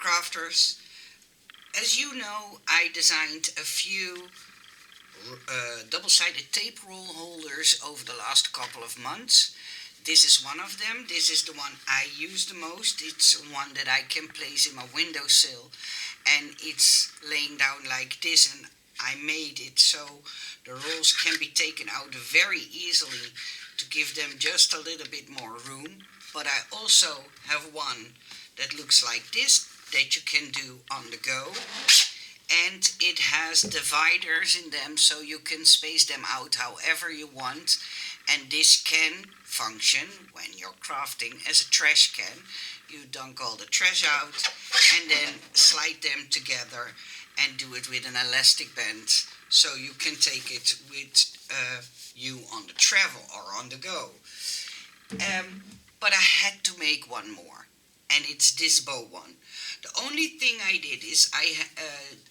crafters. As you know, I designed a few double-sided tape roll holders over the last couple of months. This is one of them. This is the one I use the most. It's one that I can place in my windowsill, and it's laying down like this, and I made it so the rolls can be taken out very easily to give them just a little bit more room. But I also have one that looks like this that you can do on the go, and it has dividers in them so you can space them out however you want, and this can function when you're crafting as a trash can. You dunk all the trash out and then slide them together and do it with an elastic band so you can take it with you on the travel or on the go. But I had to make one more, and it's this bow one. The only thing I did is I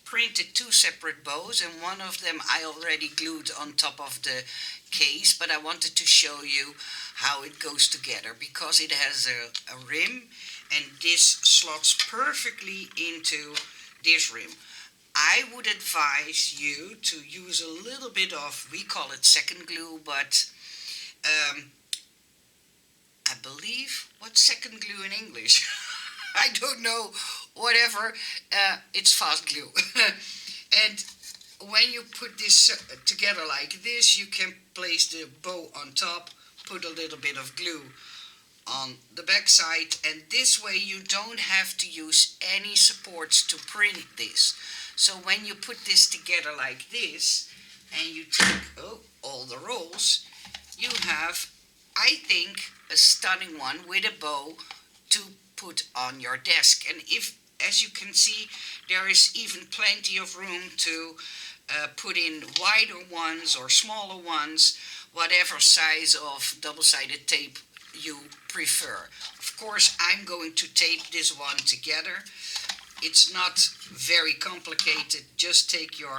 printed two separate bows, and one of them I already glued on top of the case, but I wanted to show you how it goes together because it has a rim, and this slots perfectly into this rim. I would advise you to use a little bit of, we call it second glue, but I believe, what's second glue in English? I don't know, whatever, it's fast glue. And when you put this together like this, you can place the bow on top, put a little bit of glue on the back side, and this way you don't have to use any supports to print this. So when you put this together like this, and you take all the rolls, you have, I think, a stunning one with a bow to put on your desk. And if, as you can see, there is even plenty of room to put in wider ones or smaller ones, whatever size of double-sided tape you prefer. Of course, I'm going to tape this one together. It's not very complicated. Just take your,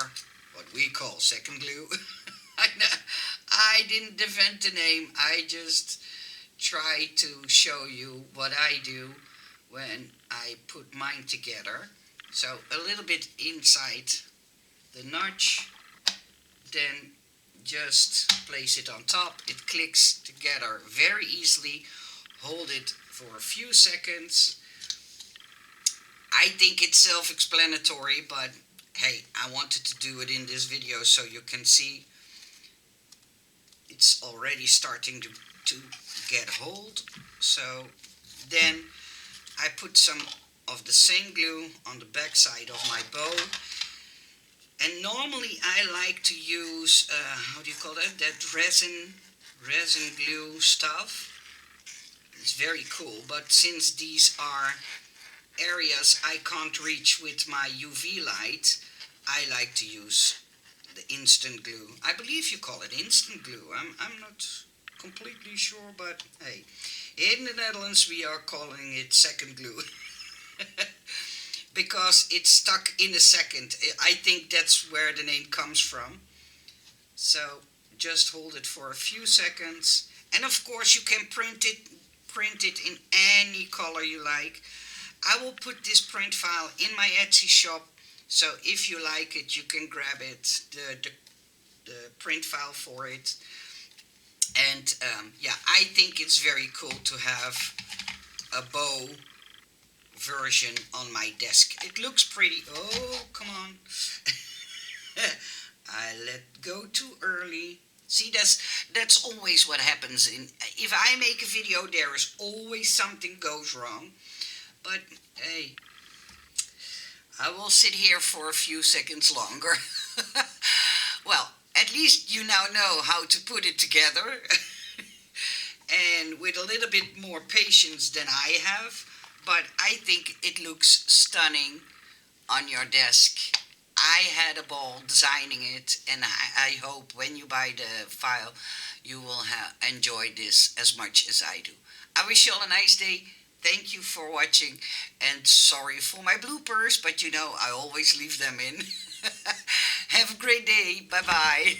what we call second glue. I didn't invent the name. I just try to show you what I do when I put mine together. So a little bit inside the notch, then just place it on top. It clicks together very easily. Hold it for a few seconds. I think it's self-explanatory, but hey, I wanted to do it in this video so you can see it's already starting to get hold. So then I put some of the same glue on the back side of my bow, and normally I like to use how do you call that resin glue stuff. It's very cool, but since these are areas I can't reach with my UV light, I like to use the instant glue. I believe you call it instant glue. I'm not completely sure, but hey, in the Netherlands we are calling it second glue. Because it's stuck in a second. I think that's where the name comes from. So just hold it for a few seconds, and of course you can print it in any color you like. I will put this print file in my Etsy shop, so if you like it, you can grab it, the print file for it. And yeah, I think it's very cool to have a bow version on my desk. It looks pretty. Oh, come on. I let go too early. See, that's always what happens. If I make a video, there is always something goes wrong. But hey, I will sit here for a few seconds longer. Well, at least you now know how to put it together. And with a little bit more patience than I have. But I think it looks stunning on your desk. I had a ball designing it, and I hope when you buy the file, you will enjoy this as much as I do. I wish you all a nice day. Thank you for watching, and sorry for my bloopers, but you know I always leave them in. Have a great day. Bye-bye.